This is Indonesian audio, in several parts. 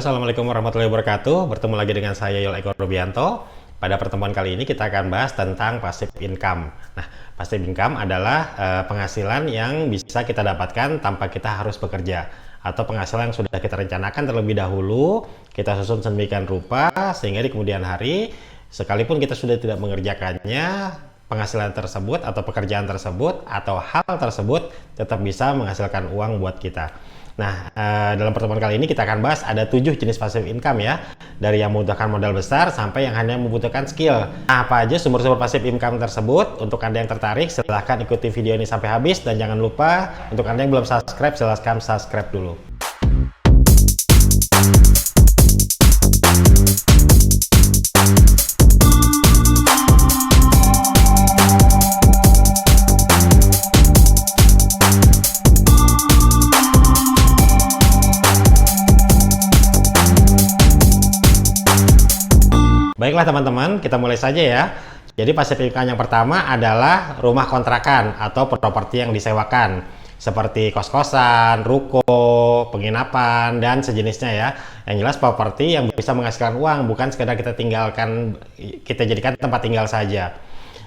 Halo, assalamualaikum warahmatullahi wabarakatuh. Bertemu lagi dengan saya Yul Eko Rubianto. Pada pertemuan kali ini kita akan bahas tentang passive income. Nah, passive income adalah penghasilan yang bisa kita dapatkan tanpa kita harus bekerja, atau penghasilan yang sudah kita rencanakan terlebih dahulu, kita susun sedemikian rupa sehingga di kemudian hari, sekalipun kita sudah tidak mengerjakannya, penghasilan tersebut atau pekerjaan tersebut atau hal tersebut tetap bisa menghasilkan uang buat kita. Nah, dalam pertemuan kali ini kita akan bahas ada 7 jenis passive income ya, dari yang membutuhkan modal besar sampai yang hanya membutuhkan skill. Nah, apa aja sumber-sumber passive income tersebut? Untuk Anda yang tertarik, silahkan ikuti video ini sampai habis, dan jangan lupa untuk Anda yang belum subscribe, silahkan subscribe dulu. Baiklah teman-teman, kita mulai saja ya. Jadi passive income yang pertama adalah rumah kontrakan atau properti yang disewakan, seperti kos-kosan, ruko, penginapan, dan sejenisnya ya. Yang jelas properti yang bisa menghasilkan uang, bukan sekedar kita tinggalkan, kita jadikan tempat tinggal saja.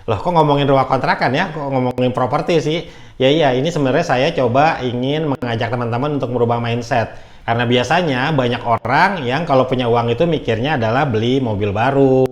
Loh, kok ngomongin rumah kontrakan ya? Kok ngomongin properti sih? Ya iya, ini sebenarnya saya coba ingin mengajak teman-teman untuk merubah mindset. Karena biasanya banyak orang yang kalau punya uang itu mikirnya adalah beli mobil baru,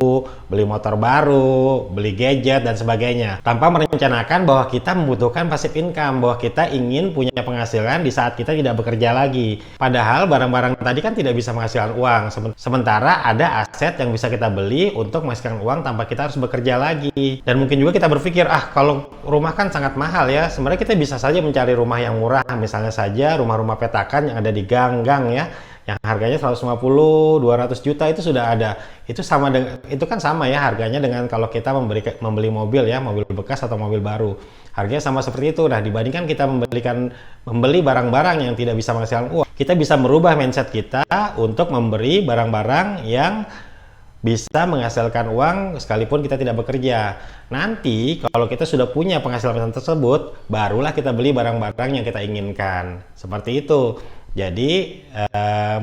beli motor baru, beli gadget, dan sebagainya. Tanpa merencanakan bahwa kita membutuhkan passive income, bahwa kita ingin punya penghasilan di saat kita tidak bekerja lagi. Padahal barang-barang tadi kan tidak bisa menghasilkan uang. Sementara ada aset yang bisa kita beli untuk menghasilkan uang tanpa kita harus bekerja lagi. Dan mungkin juga kita berpikir, kalau rumah kan sangat mahal ya. Sebenarnya kita bisa saja mencari rumah yang murah. Misalnya saja rumah-rumah petakan yang ada di gang ya, yang harganya 150, 200 juta itu sudah ada. Itu sama dengan, itu kan sama ya harganya dengan kalau kita membeli mobil ya, mobil bekas atau mobil baru. Harganya sama seperti itu. Nah, dibandingkan kita membeli barang-barang yang tidak bisa menghasilkan uang, kita bisa merubah mindset kita untuk memberi barang-barang yang bisa menghasilkan uang sekalipun kita tidak bekerja. Nanti kalau kita sudah punya penghasilan tersebut, barulah kita beli barang-barang yang kita inginkan. Seperti itu. Jadi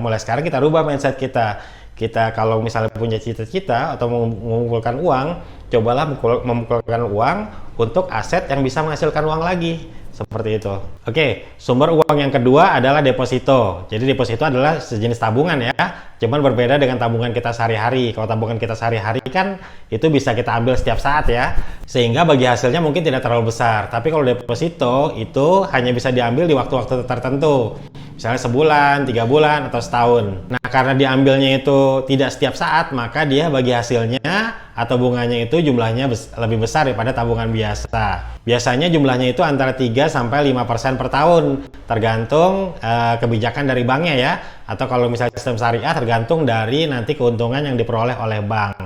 mulai sekarang kita rubah mindset kita. Kita kalau misalnya punya cita-cita atau mengumpulkan uang, cobalah mengumpulkan uang untuk aset yang bisa menghasilkan uang lagi. Seperti itu. Oke, sumber uang yang kedua adalah deposito. Jadi deposito adalah sejenis tabungan ya. Cuman berbeda dengan tabungan kita sehari-hari. Kalau tabungan kita sehari-hari kan itu bisa kita ambil setiap saat ya. Sehingga bagi hasilnya mungkin tidak terlalu besar. Tapi kalau deposito itu hanya bisa diambil di waktu-waktu tertentu. Misalnya sebulan, 3 bulan, atau setahun. Nah, karena diambilnya itu tidak setiap saat, maka dia bagi hasilnya atau bunganya itu jumlahnya lebih besar daripada tabungan biasa. Biasanya jumlahnya itu antara 3-5% per tahun, tergantung kebijakan dari banknya ya. Atau kalau misalnya sistem syariah, tergantung dari nanti keuntungan yang diperoleh oleh bank.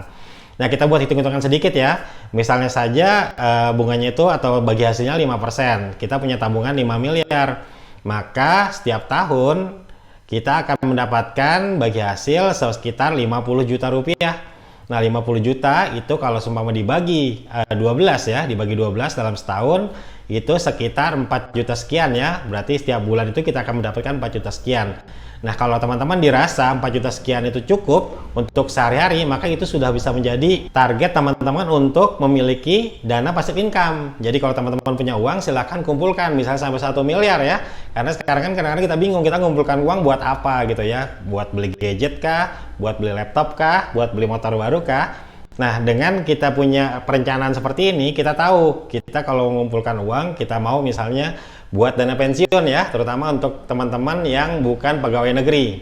Nah, kita buat hitung-hitungan sedikit ya. Misalnya saja bunganya itu atau bagi hasilnya 5%. Kita punya tabungan 5 miliar. Maka setiap tahun kita akan mendapatkan bagi hasil sekitar 50 juta rupiah. Nah, 50 juta itu kalau seumpama dibagi 12 ya, dibagi 12 dalam setahun itu sekitar 4 juta sekian ya. Berarti setiap bulan itu kita akan mendapatkan 4 juta sekian. Nah, kalau teman-teman dirasa 4 juta sekian itu cukup untuk sehari-hari, maka itu sudah bisa menjadi target teman-teman untuk memiliki dana passive income. Jadi kalau teman-teman punya uang, silahkan kumpulkan misalnya sampai 1 miliar ya. Karena sekarang kan kadang-kadang kita bingung, kita ngumpulkan uang buat apa gitu ya. Buat beli gadget kah? Buat beli laptop kah? Buat beli motor baru kah? Nah, dengan kita punya perencanaan seperti ini, kita tahu kita kalau mengumpulkan uang, kita mau misalnya buat dana pensiun ya, terutama untuk teman-teman yang bukan pegawai negeri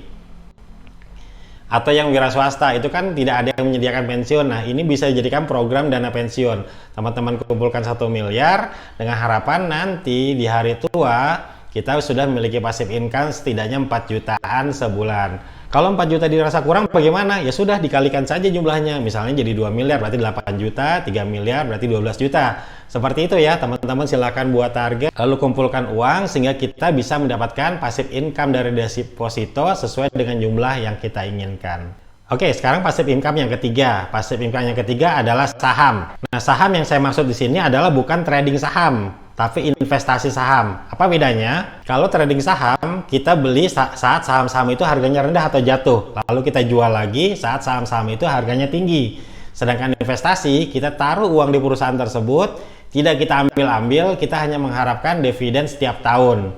atau yang wira swasta, itu kan tidak ada yang menyediakan pensiun. Nah, ini bisa dijadikan program dana pensiun. Teman-teman kumpulkan 1 miliar dengan harapan nanti di hari tua kita sudah memiliki passive income setidaknya 4 jutaan sebulan. Kalau 4 juta dirasa kurang bagaimana? Ya sudah, dikalikan saja jumlahnya. Misalnya jadi 2 miliar berarti 8 juta, 3 miliar berarti 12 juta. Seperti itu ya, teman-teman silakan buat target, lalu kumpulkan uang sehingga kita bisa mendapatkan passive income dari deposito sesuai dengan jumlah yang kita inginkan. Oke, sekarang passive income yang ketiga. Passive income yang ketiga adalah saham. Nah, saham yang saya maksud di sini adalah bukan trading saham, tapi investasi saham. Apa bedanya? Kalau trading saham, kita beli saat saham-saham itu harganya rendah atau jatuh, lalu kita jual lagi saat saham-saham itu harganya tinggi. Sedangkan investasi, kita taruh uang di perusahaan tersebut, tidak kita ambil-ambil, kita hanya mengharapkan dividen setiap tahun.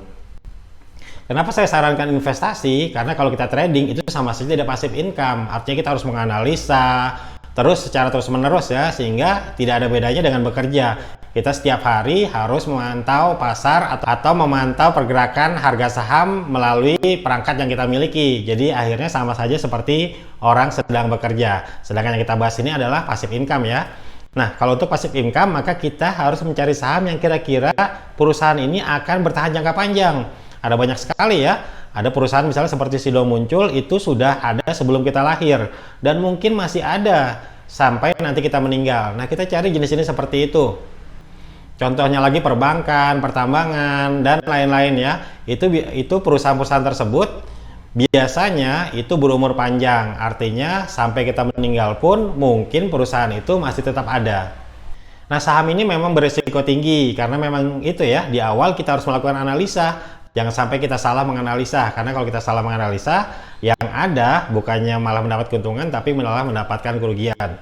Kenapa saya sarankan investasi? Karena kalau kita trading itu sama saja tidak passive income. Artinya kita harus menganalisa terus secara terus-menerus ya, sehingga tidak ada bedanya dengan bekerja. Kita setiap hari harus memantau pasar atau memantau pergerakan harga saham melalui perangkat yang kita miliki. Jadi akhirnya sama saja seperti orang sedang bekerja. Sedangkan yang kita bahas ini adalah passive income ya. Nah, kalau untuk passive income maka kita harus mencari saham yang kira-kira perusahaan ini akan bertahan jangka panjang. Ada banyak sekali ya. Ada perusahaan misalnya seperti Sido muncul itu sudah ada sebelum kita lahir dan mungkin masih ada sampai nanti kita meninggal. Nah, kita cari jenis-jenis seperti itu. Contohnya lagi perbankan, pertambangan dan lain-lain ya. Itu perusahaan-perusahaan tersebut biasanya itu berumur panjang. Artinya sampai kita meninggal pun mungkin perusahaan itu masih tetap ada. Nah, saham ini memang berisiko tinggi karena memang itu ya, di awal kita harus melakukan analisa. Jangan sampai kita salah menganalisa, karena kalau kita salah menganalisa, yang ada bukannya malah mendapat keuntungan, tapi malah mendapatkan kerugian.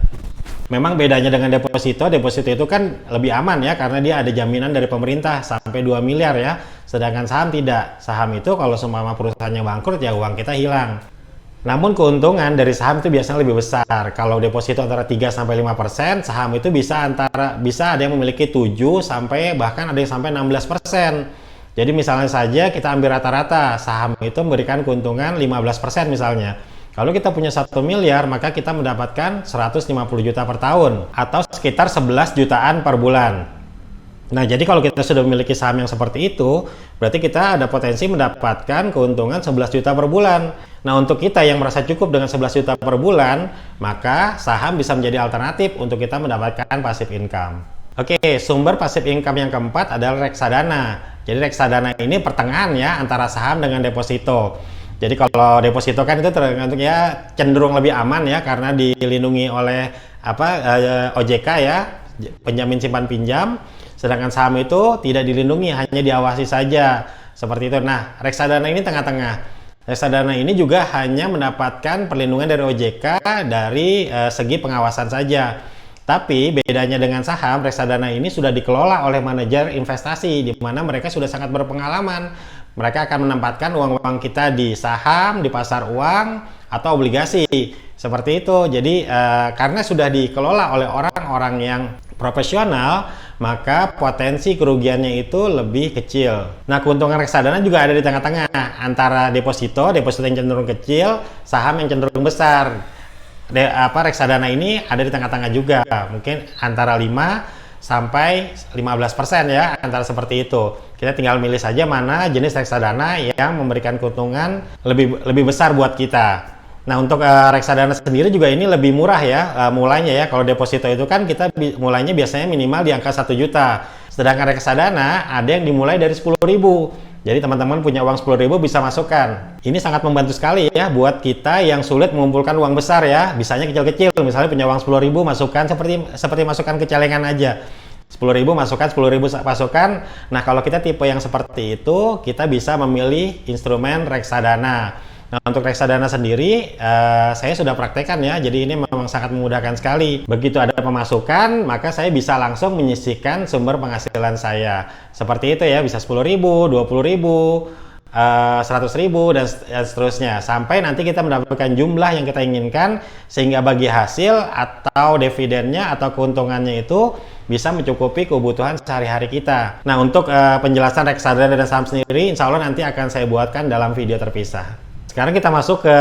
Memang bedanya dengan deposito itu kan lebih aman ya, karena dia ada jaminan dari pemerintah sampai 2 miliar ya. Sedangkan saham tidak. Saham itu kalau seumpama perusahaannya bangkrut ya uang kita hilang. Namun keuntungan dari saham itu biasanya lebih besar. Kalau deposito antara 3-5%, saham itu bisa ada yang memiliki 7 sampai bahkan ada yang sampai 16%. Jadi misalnya saja kita ambil rata-rata, saham itu memberikan keuntungan 15% misalnya. Kalau kita punya 1 miliar, maka kita mendapatkan 150 juta per tahun atau sekitar 11 jutaan per bulan. Nah, jadi kalau kita sudah memiliki saham yang seperti itu, berarti kita ada potensi mendapatkan keuntungan 11 juta per bulan. Nah, untuk kita yang merasa cukup dengan 11 juta per bulan, maka saham bisa menjadi alternatif untuk kita mendapatkan passive income. Oke, sumber passive income yang keempat adalah reksadana. Jadi reksadana ini pertengahan ya antara saham dengan deposito. Jadi kalau deposito kan itu tergantung ya cenderung lebih aman ya karena dilindungi oleh OJK ya, penjamin simpan pinjam. Sedangkan saham itu tidak dilindungi, hanya diawasi saja. Seperti itu. Nah, reksadana ini tengah-tengah. Reksadana ini juga hanya mendapatkan perlindungan dari OJK dari segi pengawasan saja. Tapi bedanya dengan saham, reksadana ini sudah dikelola oleh manajer investasi, di mana mereka sudah sangat berpengalaman. Mereka akan menempatkan uang-uang kita di saham, di pasar uang, atau obligasi. Seperti itu. Jadi karena sudah dikelola oleh orang-orang yang profesional, maka potensi kerugiannya itu lebih kecil. Nah, keuntungan reksadana juga ada di tengah-tengah antara deposito yang cenderung kecil, saham yang cenderung besar. Reksadana ini ada di tengah-tengah juga, mungkin antara 5-15% ya, antara seperti itu. Kita tinggal milih saja mana jenis reksadana yang memberikan keuntungan lebih besar buat kita. Nah, untuk reksadana sendiri juga ini lebih murah ya, mulainya ya. Kalau deposito itu kan kita mulainya biasanya minimal di angka 1 juta. Sedangkan reksadana ada yang dimulai dari 10.000. Jadi teman-teman punya uang 10.000 bisa masukkan. Ini sangat membantu sekali ya buat kita yang sulit mengumpulkan uang besar ya. Bisanya kecil-kecil, misalnya punya uang 10.000 masukkan seperti masukkan ke celengan aja. 10.000 masukkan, 10.000 masukkan. Nah, kalau kita tipe yang seperti itu, kita bisa memilih instrumen reksadana. Nah, untuk reksadana sendiri saya sudah praktekkan ya, jadi ini memang sangat memudahkan sekali. Begitu ada pemasukan, maka saya bisa langsung menyisihkan sumber penghasilan saya. Seperti itu ya, bisa 10.000, 20.000, 100.000 dan seterusnya. Sampai nanti kita mendapatkan jumlah yang kita inginkan, sehingga bagi hasil atau dividennya atau keuntungannya itu bisa mencukupi kebutuhan sehari-hari kita. Nah, untuk penjelasan reksadana dan saham sendiri, insya Allah nanti akan saya buatkan dalam video terpisah. Sekarang kita masuk ke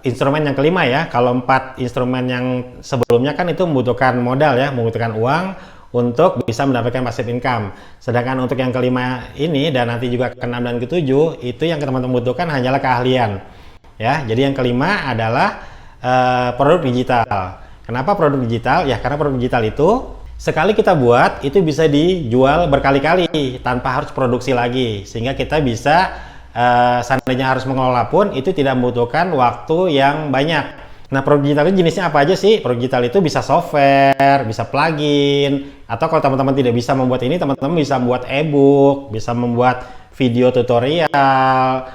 instrumen yang kelima ya. Kalau 4 instrumen yang sebelumnya kan itu membutuhkan modal ya, membutuhkan uang untuk bisa mendapatkan passive income. Sedangkan untuk yang kelima ini dan nanti juga ke-6 dan ke-7 itu yang teman-teman butuhkan hanyalah keahlian. Ya, jadi yang kelima adalah produk digital. Kenapa produk digital? Ya karena produk digital itu sekali kita buat itu bisa dijual berkali-kali tanpa harus produksi lagi, sehingga kita bisa seandainya harus mengelola pun itu tidak membutuhkan waktu yang banyak. Nah, produk digital itu jenisnya apa aja sih? Produk digital itu bisa software, bisa plugin, atau kalau teman-teman tidak bisa membuat ini, teman-teman bisa membuat e-book, bisa membuat video tutorial,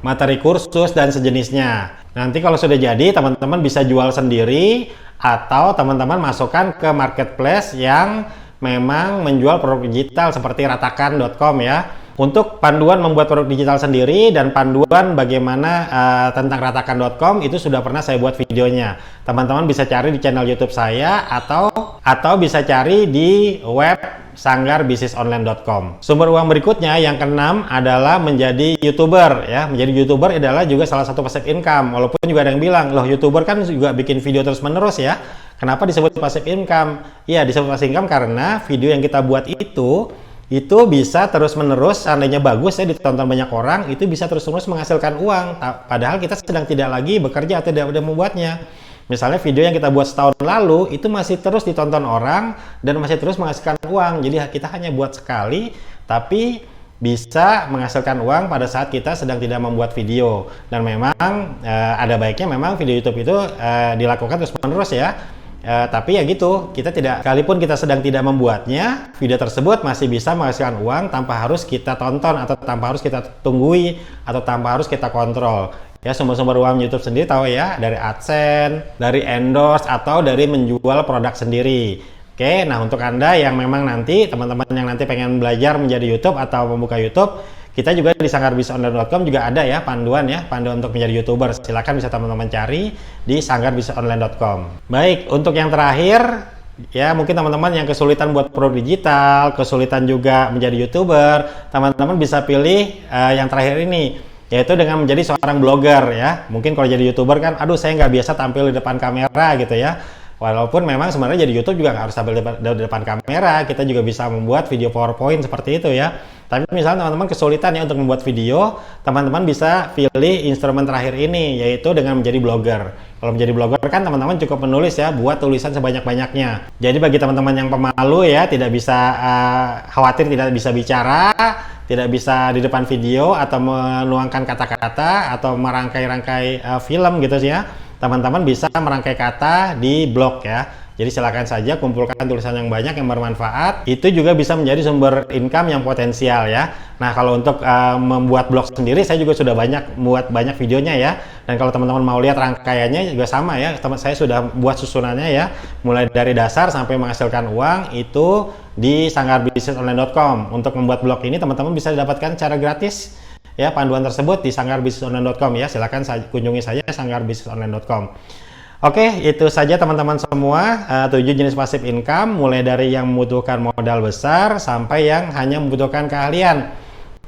materi kursus dan sejenisnya. Nanti kalau sudah jadi, teman-teman bisa jual sendiri atau teman-teman masukkan ke marketplace yang memang menjual produk digital seperti ratakan.com ya. Untuk panduan membuat produk digital sendiri dan panduan bagaimana tentang ratakan.com itu sudah pernah saya buat videonya. Teman-teman bisa cari di channel YouTube saya atau bisa cari di web sanggarbisnisonline.com. Sumber uang berikutnya yang keenam adalah menjadi YouTuber ya. Menjadi YouTuber adalah juga salah satu passive income. Walaupun juga ada yang bilang, loh YouTuber kan juga bikin video terus-menerus ya. Kenapa disebut passive income? Ya, disebut passive income karena video yang kita buat itu bisa terus-menerus, seandainya bagus ya ditonton banyak orang, itu bisa terus-menerus menghasilkan uang. Padahal kita sedang tidak lagi bekerja atau tidak membuatnya. Misalnya video yang kita buat setahun lalu itu masih terus ditonton orang dan masih terus menghasilkan uang. Jadi kita hanya buat sekali, tapi bisa menghasilkan uang pada saat kita sedang tidak membuat video. Dan memang ada baiknya memang video YouTube itu dilakukan terus-menerus ya. Tapi ya gitu, kita tidak, sekalipun kita sedang tidak membuatnya, video tersebut masih bisa menghasilkan uang tanpa harus kita tonton atau tanpa harus kita tunggui atau tanpa harus kita kontrol. Ya, sumber-sumber uang YouTube sendiri tahu ya, dari AdSense, dari endorse atau dari menjual produk sendiri. Oke, nah untuk Anda yang memang nanti, teman-teman yang nanti pengen belajar menjadi YouTube atau membuka YouTube, kita juga di sanggarbisnisonline.com juga ada ya panduan untuk menjadi YouTuber. Silakan bisa teman-teman cari di sanggarbisnisonline.com. Baik, untuk yang terakhir ya, mungkin teman-teman yang kesulitan buat produk digital, kesulitan juga menjadi YouTuber, teman-teman bisa pilih yang terakhir ini, yaitu dengan menjadi seorang blogger ya. Mungkin kalau jadi YouTuber kan, aduh saya nggak biasa tampil di depan kamera gitu ya. Walaupun memang sebenarnya jadi YouTube juga nggak harus tampil di depan kamera, kita juga bisa membuat video PowerPoint seperti itu ya. Tapi misalnya teman-teman kesulitan ya untuk membuat video, teman-teman bisa pilih instrumen terakhir ini, yaitu dengan menjadi blogger. Kalau menjadi blogger kan teman-teman cukup menulis ya, buat tulisan sebanyak-banyaknya. Jadi bagi teman-teman yang pemalu ya, tidak bisa khawatir tidak bisa bicara, tidak bisa di depan video atau menuangkan kata-kata atau merangkai-rangkai film gitu sih ya. Teman-teman bisa merangkai kata di blog ya. Jadi silakan saja kumpulkan tulisan yang banyak yang bermanfaat. Itu juga bisa menjadi sumber income yang potensial ya. Nah, kalau untuk membuat blog sendiri saya juga sudah buat banyak videonya ya. Dan kalau teman-teman mau lihat rangkaiannya juga sama ya. Saya sudah buat susunannya ya. Mulai dari dasar sampai menghasilkan uang itu di sanggarbisnisonline.com. Untuk membuat blog ini teman-teman bisa dapatkan secara gratis ya panduan tersebut di sanggarbisnisonline.com ya. Silakan kunjungi saja sanggarbisnisonline.com. Oke, itu saja teman-teman semua, 7 jenis passive income, mulai dari yang membutuhkan modal besar sampai yang hanya membutuhkan keahlian.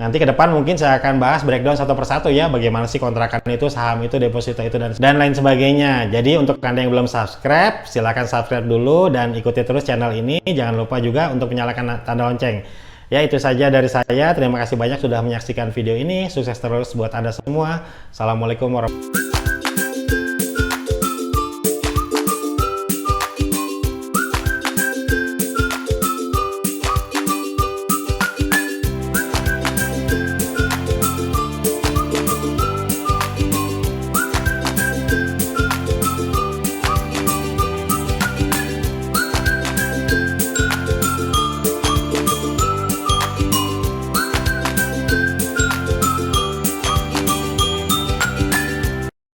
Nanti ke depan mungkin saya akan bahas breakdown satu persatu ya, bagaimana sih kontrakan itu, saham itu, deposito itu, dan lain sebagainya. Jadi untuk Anda yang belum subscribe, silakan subscribe dulu dan ikuti terus channel ini. Jangan lupa juga untuk menyalakan tanda lonceng. Ya, itu saja dari saya. Terima kasih banyak sudah menyaksikan video ini. Sukses terus buat Anda semua. Assalamualaikum warahmatullahi wabarakatuh.